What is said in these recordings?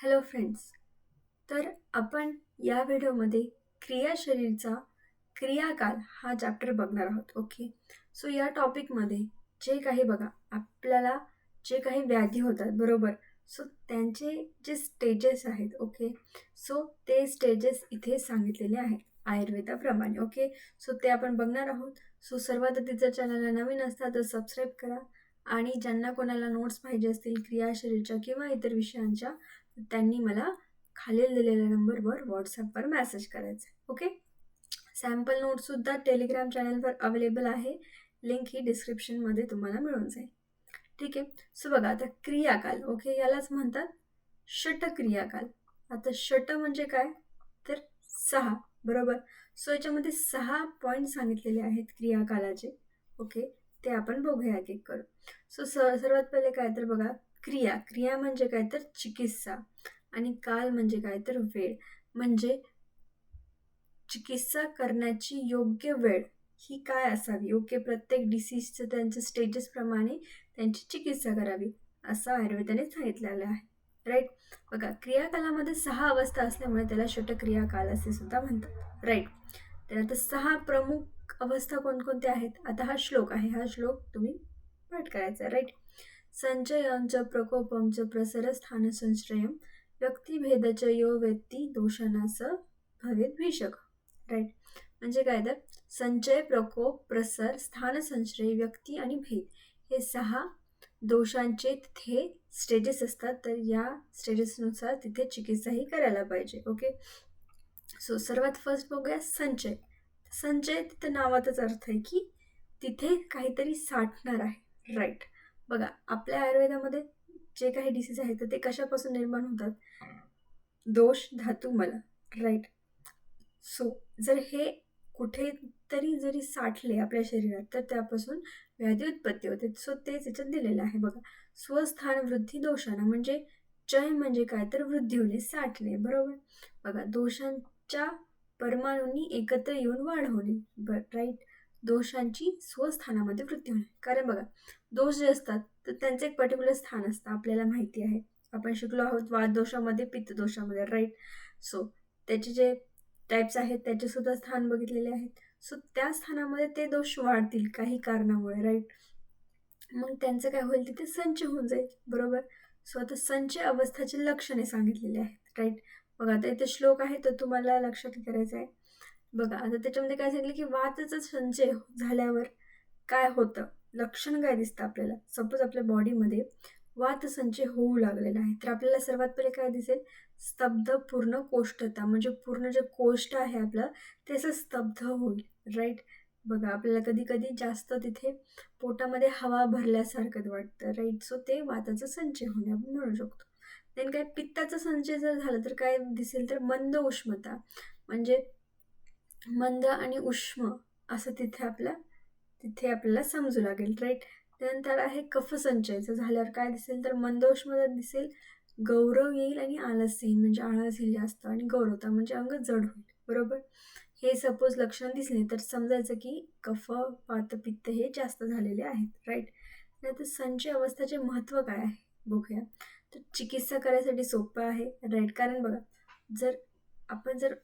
Hello friends. तर आपण या व्हिडिओमध्ये क्रियाशरीरचा क्रियाकाल हा चॅप्टर बघणार आहोत. ओके, सो या टॉपिकमध्ये जे काही बघा आपल्याला जे काही व्याधी होतात बरोबर, सो त्यांचे जे स्टेजेस आहेत. ओके, सो ते स्टेजेस इथे सांगितलेले आहेत आयुर्वेदाप्रमाणे. ओके, सो ते आपण बघणार आहोत. सो सर्वात आधी जर चॅनलला नवीन असतात तर सबस्क्राईब करा आणि ज्यांना कोणाला नोट्स पाहिजे असतील क्रियाशरीरच्या किंवा इतर विषयांच्या त्यांनी मला खालील दिलेल्या नंबरवर व्हॉट्सॲपवर मेसेज करायचा. ओके, सॅम्पल नोटसुद्धा टेलिग्राम चॅनलवर अवेलेबल आहे. लिंक ही डिस्क्रिप्शनमध्ये तुम्हाला मिळून जाईल. ठीक आहे, सो बघा आता क्रियाकाल. ओके, यालाच म्हणतात षटक्रियाकाल. आता षट म्हणजे काय तर 6 बरोबर. सो याच्यामध्ये 6 पॉईंट सांगितलेले आहेत क्रियाकालाचे. ओके, ते आपण बघूया एक एक करून. सो सर्वात पहिले काय तर बघा क्रिया म्हणजे काय तर चिकित्सा आणि काल म्हणजे काय तर वेळ. म्हणजे चिकित्सा करण्याची योग्य वेळ ही काय असावी. ओके, प्रत्येक डिसीजचं त्यांच्या स्टेजेसप्रमाणे त्यांची चिकित्सा करावी असं आयुर्वेदाने सांगितलेलं आहे. राईट, बघा क्रियाकालामध्ये 6 अवस्था असल्यामुळे त्याला षटक्रियाकाल असे सुद्धा म्हणतात. राईट, तर आता 6 प्रमुख अवस्था कोणकोणत्या आहेत. आता हा श्लोक आहे, हा श्लोक तुम्ही पाठ करायचा. राईट, संचयंच प्रकोपंच प्रसरस्थान संश्रयम व्यक्तिभेदच यो व्यक्ती दोषानास भवेत भीषक. राईट, म्हणजे काय तर संचय, प्रकोप, प्रसर, स्थान, संश्रय, व्यक्ती आणि भेद हे 6 दोषांचे तिथे स्टेजेस असतात. तर या स्टेजेसनुसार तिथे चिकित्साही करायला पाहिजे. ओके, सो सर्वात फर्स्ट बघूया संचय. संचय तिथं नावातच अर्थ आहे की तिथे काहीतरी साठणार आहे. राईट, बघा आपल्या आयुर्वेदामध्ये जे काही डिसीज आहेत तर ते कशापासून निर्माण होतात. दोष, धातू, मल. राईट, सो जर हे कुठेतरी जरी साठले आपल्या शरीरात तर त्यापासून व्याधी उत्पत्ती होते. सो तेच याच्यात दिलेलं आहे. बघा स्वस्थान वृद्धी दोषांना म्हणजे चय म्हणजे काय तर वृद्धी होणे, साठणे. बरोबर, बघा दोषांच्या परमाणूंनी एकत्र येऊन वाढ होणे. राईट, दोषांची स्वस्थानामध्ये वृद्धी होणे. कारण बघा दोष जे असतात तर त्यांचं एक पर्टिक्युलर स्थान असतं, आपल्याला माहिती आहे. आपण शिकलो आहोत वात दोषामध्ये, पित्त दोषामध्ये. राईट, सो त्याचे जे टाईप्स आहेत त्याचे सुद्धा स्थान बघितलेले आहेत. सो त्या स्थानामध्ये ते दोष वाढतील काही कारणामुळे. राईट, मग त्यांचं काय होईल तिथे संचय होऊन जाईल. बरोबर, सो आता संचय अवस्थाचे लक्षणे सांगितलेले आहेत. राईट, बघा आता इथे श्लोक आहे तर तुम्हाला लक्षात करायचं आहे. बघा आता त्याच्यामध्ये काय सांगितलं की वातचा संचय झाल्यावर काय होतं, लक्षण काय दिसतं आपल्याला. सपोज आपल्या बॉडीमध्ये वात संचय होऊ लागलेला आहे तर आपल्याला सर्वात पहिले काय दिसेल, स्तब्ध पूर्ण कोष्ठता. म्हणजे पूर्ण जे कोष्ठ आहे आपलं ते असं स्तब्ध होईल. राईट, बघा आपल्याला कधी कधी जास्त तिथे पोटामध्ये हवा भरल्यासारखं वाटतं. राईट, सो ते वाताचा संचय होणे आपण म्हणू शकतो. देन काय पित्ताचा संचय जर झाला तर काय दिसेल तर मंद उष्णता. म्हणजे मंद आणि उष्म असं तिथे आपल्याला समजू लागेल. राईट, त्यानंतर आहे कफसंचयचं झाल्यावर काय दिसेल तर मंद उष्णता दिसेल, गौरव येईल आणि आळस येईल. म्हणजे आळस येईल जास्त आणि गौरवता म्हणजे अंग जड होईल. बरोबर, हे सपोज लक्षण दिसले तर समजायचं की कफ, वात, पित्त हे जास्त झालेले आहेत. राईट, आता संचय अवस्थेचे महत्त्व काय आहे बघूया. तर चिकित्सा करायसाठी सोपं आहे. राईट, कारण बघा जर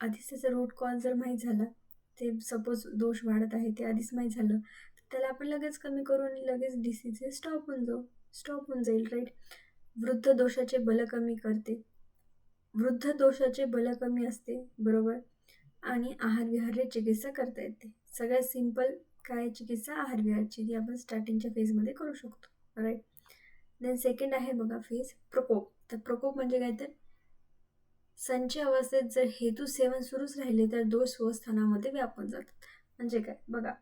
आधीच त्याचा रूट कॉज जर माहीत झाला, ते सपोज दोष वाढत आहे ते आधीच माहीत झालं तर त्याला आपण लगेच कमी करून लगेच डिसीज हे स्टॉप होऊन जाईल. राईट, वृद्ध दोषाचे बल कमी करते. वृद्ध दोषाचे बल कमी असते. बरोबर, आणि आहार विहार चिकित्सा करता येते. सगळ्यात सिंपल काय चिकित्सा आहार विहारची, ती आपण स्टार्टिंगच्या फेजमध्ये करू शकतो. राईट, देन सेकंड आहे बघा फेज प्रकोप. तर प्रकोप म्हणजे काय तर संचय अवस्थेत जर हेतू सेवन सुरूच राहिले तर दोष स्वस्थानामध्ये व्यापून जातात. म्हणजे काय बघा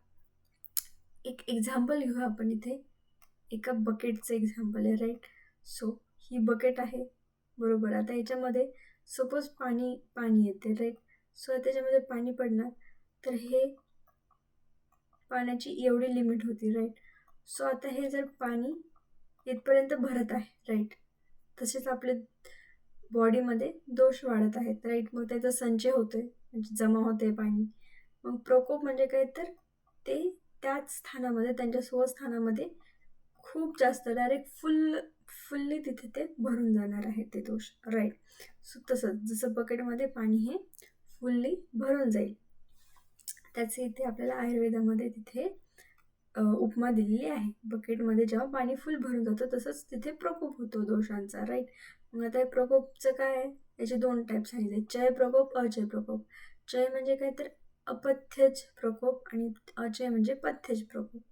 एक एक्झाम्पल घेऊ आपण. इथे एका बकेटचं एक्झाम्पल आहे. राईट, सो ही बकेट आहे. बरोबर, आता याच्यामध्ये सपोज पाणी येते. राईट, सो त्याच्यामध्ये पाणी पडणार तर हे पाण्याची एवढी लिमिट होती. राईट, सो आता हे जर पाणी इथपर्यंत भरत आहे. राईट, तसेच आपले बॉडीमध्ये दोष वाढत आहेत. राईट, मग त्याचा संचय होतोय म्हणजे जमा होते पाणी. मग प्रकोप म्हणजे काय तर ते त्याच स्थानामध्ये त्यांच्या स्वस्थानामध्ये खूप जास्त डायरेक्ट फुल फुल्ली तिथे ते भरून जाणार आहे ते दोष, राईट. सो तसंच जसं बकेटमध्ये पाणी हे फुल्ली भरून जाईल, त्याचे इथे आपल्याला आयुर्वेदामध्ये तिथे उपमा दिलेली आहे. बकेटमध्ये जेव्हा पाणी फुल भरून जातं तसंच तिथे प्रकोप होतो दोषांचा, राईट. मग आता हे प्रकोपचं काय आहे, याचे 2 टाईप सांगितले, चय प्रकोप, अचय प्रकोप. चय म्हणजे काय तर अपथ्यज प्रकोप आणि अचय म्हणजे पथ्यज प्रकोप,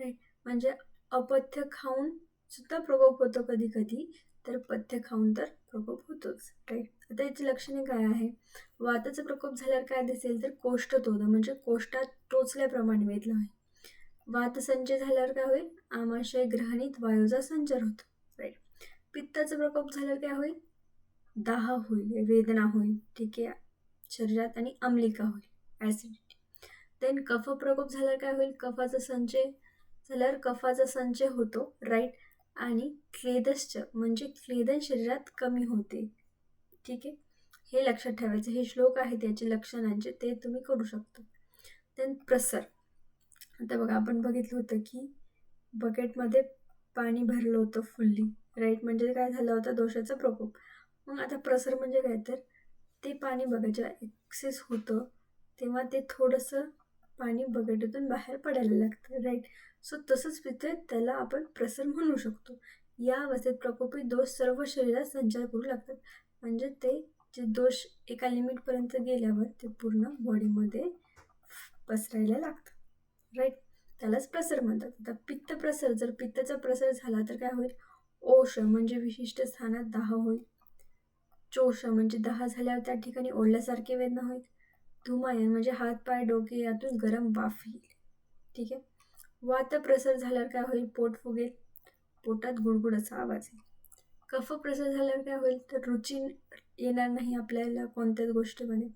राईट. म्हणजे अपथ्य खाऊन सुद्धा प्रकोप होतो कधी कधी, तर पथ्य खाऊन तर प्रकोप होतोच, राईट. आता याची लक्षणे काय आहे, वाताचा प्रकोप झाल्यावर काय दिसेल तर कोष्ठ तोंड म्हणजे कोष्ठात टोचल्याप्रमाणे वेदना होईल. वातसंचय झाल्यावर काय होईल, आमाशय ग्रहणीत वायूचा संचार होतो, राईट. पित्ताचा प्रकोप झाल्यावर काय होईल, दाह होईल, वेदना होईल, ठीक आहे, शरीरात, आणि अम्लिका होईल, ॲसिडिटी. देन कफ प्रकोप झाल्यावर काय होईल, कफाचा संचय झाल्यावर कफाचा संचय होतो, राईट. आणि क्लेदश्च म्हणजे क्लेदन शरीरात कमी होते, ठीक आहे. हे लक्षात ठेवायचं, हे श्लोक आहे त्याचे लक्षणांचे, ते तुम्ही करू शकता. देन प्रसर. आता बघा आपण बघितलं होतं की बकेटमध्ये पाणी भरलं होतं फुल्ली, राईट. म्हणजे काय झालं होतं, दोषाचा प्रकोप. मग आता प्रसर म्हणजे काय तर ते पाणी बघा जेव्हा एक्सेस होतं तेव्हा ते थोडंसं पाणी बकेटतून बाहेर पडायला लागतं, राईट. सो तसंच तिथे त्याला आपण प्रसर म्हणू शकतो. या अवस्थेत प्रकोपित दोष सर्व शरीरात संचार करू लागतात, म्हणजे ते जे दोष एका लिमिटपर्यंत गेल्यावर ते पूर्ण बॉडीमध्ये पसरायला लागतं, राईट. त्यालाच प्रसर म्हणतात. आता पित्त प्रसर, जर पित्ताचा प्रसर झाला तर काय होईल, ओष म्हणजे विशिष्ट स्थानात दाह होईल, चोष म्हणजे दाह झाल्यावर त्या ठिकाणी ओढल्यासारखे वेदना होईल, धुमायन म्हणजे हात पाय डोके यातून गरम वाफ येईल, ठीक आहे. वात प्रसर झाल्यावर काय होईल, पोट फुगेल, पोटात गुडगुड असा आवाज येईल. कफ प्रसर झाल्यावर काय होईल तर रुची येणार नाही आपल्याला कोणत्याच गोष्टीमध्ये,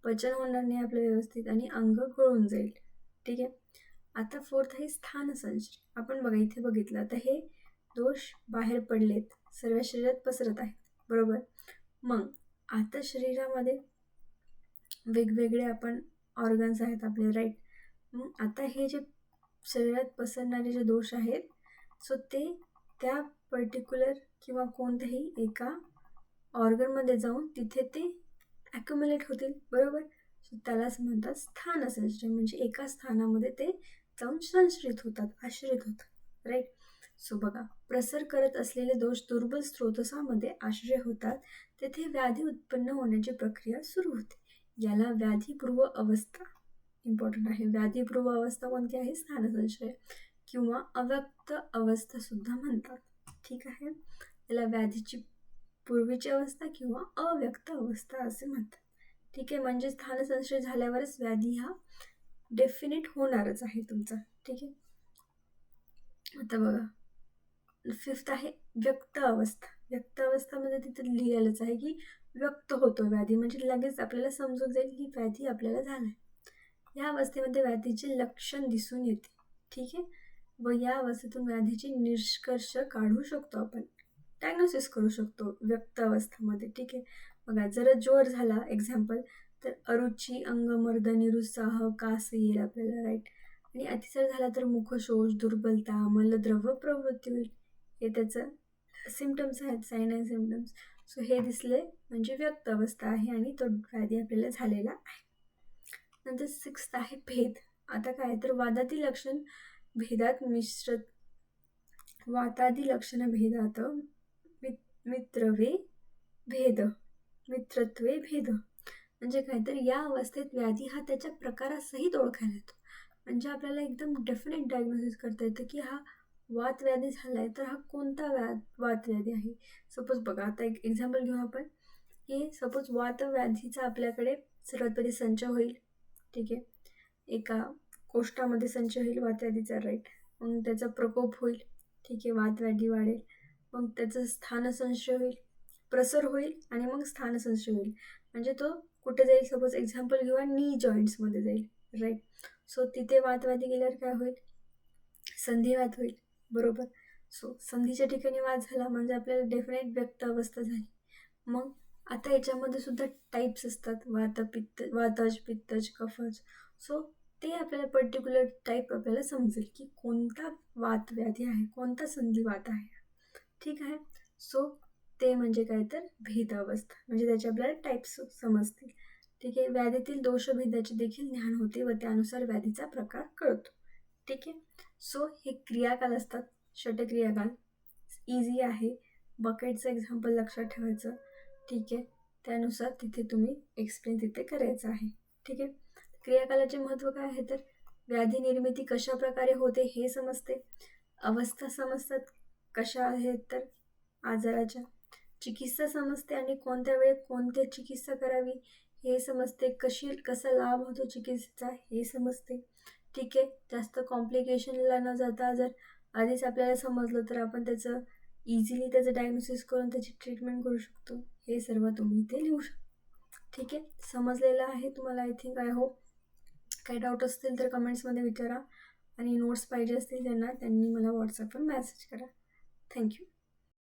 पचन होणार नाही आपलं व्यवस्थित, आणि अंग गळून जाईल, ठीक आहे. आता फोर्थ आहे स्थान संचय. आपण बघा इथे बघितलं, आता हे दोष बाहेर पडलेत, सर्व शरीरात पसरत आहेत, बरोबर. मग आता शरीरामध्ये वेगवेगळे आपण ऑर्गन्स आहेत आपले, राईट. मग आता हे जे शरीरात पसरणारे जे दोष आहेत, सो ते त्या पर्टिक्युलर किंवा कोणत्याही एका ऑर्गनमध्ये जाऊन तिथे ते ॲक्युम्युलेट होतील, बरोबर. सो त्यालाच म्हणतात स्थान संचय, म्हणजे एका स्थानामध्ये ते जाऊन संश्रित होतात, आश्रित होतात, राईट. सो बघा, प्रसर करत असलेले दोष दुर्बल स्रोतसामध्ये आश्रय होतात, तेथे व्याधी उत्पन्न होण्याची प्रक्रिया सुरू होते, याला व्याधीपूर्व अवस्था, इम्पॉर्टंट आहे, व्याधीपूर्व अवस्था कोणती आहे, स्थानसंशय किंवा अव्यक्त अवस्था सुद्धा म्हणतात, ठीक आहे. याला व्याधीची पूर्वीची अवस्था किंवा अव्यक्त अवस्था असे म्हणतात, ठीक आहे. म्हणजे स्थानसंशय झाल्यावरच व्याधी हा डेफिनेट होणारच आहे तुमचा, ठीक आहे. आता बघा फिफ्थ आहे व्यक्त अवस्था. व्यक्त अवस्थामध्ये तिथे लिहिलेलंच आहे की व्यक्त होतो व्याधी, म्हणजे लगेच आपल्याला समजून जाईल की व्याधी आपल्याला झालाय. या अवस्थेमध्ये व्याधीचे लक्षण दिसून येते, ठीक आहे. व या अवस्थेतून व्याधीचे निष्कर्ष काढू शकतो, आपण डायग्नोसिस करू शकतो व्यक्त अवस्थेमध्ये, ठीक आहे. बघा जर ज्वर झाला एक्झाम्पल, तर अरुची, अंगमर्द, निरुत्साह, कास येईल आपल्याला, राईट. आणि अतिसार झाला तर मुखशोष, दुर्बलता, मलद्रव्य प्रवृत्ती होईल, हे त्याचं सिम्पटम्स आहेत, साईन अँड सिम्पटम्स. सो हे दिसले म्हणजे व्यक्त अवस्था आहे आणि तो व्याधी आपल्याला झालेला आहे. नंतर सिक्स्थ आहे भेद. आता काय तर वादाती लक्षण भेदात वातादी लक्षण भेदात मित्रत्वे भेद, म्हणजे काय तर या अवस्थेत व्याधी हा त्याच्या प्रकारासहित ओळखायला येतो, म्हणजे आपल्याला एकदम डेफिनेट डायग्नोसिस करता येतं की हा वात व्याधी झालाय तर हा कोणता वात व्याधी आहे. सपोज बघा आता एक एक्झाम्पल घेऊ आपण, की सपोज वात व्याधीचा आपल्याकडे सर्वात पहिले संच होईल, ठीक आहे. एका कोष्ठामध्ये संचय होईल वात व्याधीचा, राईट. मग त्याचा प्रकोप होईल, ठीक आहे, वात व्याधी वाढेल, मग त्याचं स्थानसंशय होईल, प्रसर होईल, आणि मग स्थानसंशय होईल, म्हणजे तो कुठे जाईल, सपोज एक्झाम्पल घेऊया नी जॉईंट्समध्ये जाईल, राईट. सो तिथे वात व्याधी गेल्यावर काय होईल, संधिवात होईल, बरोबर. सो संधीच्या ठिकाणी वात झाला म्हणजे आपल्याला डेफिनेट व्यक्त अवस्था झाली. मग आता याच्यामध्ये सुद्धा टाईप्स असतात, वातज, पित्तज, कफज. सो ते आपल्याला पर्टिक्युलर टाईप आपल्याला समजेल की कोणता वात व्याधी आहे, कोणता संधिवात आहे, ठीक आहे. सो ते म्हणजे काय तर भेदावस्था, म्हणजे त्याचे आपल्याला टाईप्स समजतील. ठीक आहे. व्याधीतील दोषभेदाचे देखील ज्ञान होते व त्यानुसार व्याधीचा प्रकार कळतो. ठीक आहे. सो हे क्रियाकाल असतात, षटक्रियाकाल. इझी आहे. बकेटचं एक्झाम्पल लक्षात ठेवायचं. ठीक आहे. त्यानुसार तिथे तुम्ही एक्सप्लेन तिथे करायचं आहे. ठीक आहे. क्रियाकालाचे महत्त्व काय आहे तर व्याधी निर्मिती कशा प्रकारे होते हे समजते, अवस्था समजतात कशा आहेत तर आजाराच्या, चिकित्सा समजते आणि कोणत्या वेळेत कोणती चिकित्सा करावी हे समजते, कसा लाभ होतो चिकित्सेचा हे समजते. ठीक आहे. जास्त कॉम्प्लिकेशनला न जाता जर आधीच आपल्याला समजलं तर आपण त्याचं इझिली त्याचं डायग्नोसिस करून त्याची ट्रीटमेंट करू शकतो. हे सर्व तुम्ही इथे लिहू शकता. ठीक आहे. समजलेलं आहे तुम्हाला आय थिंक, आय होप. काही डाऊट असतील तर कमेंट्समध्ये विचारा आणि नोट्स पाहिजे असतील त्यांनी मला व्हॉट्सअपवर मेसेज करा. थँक्यू.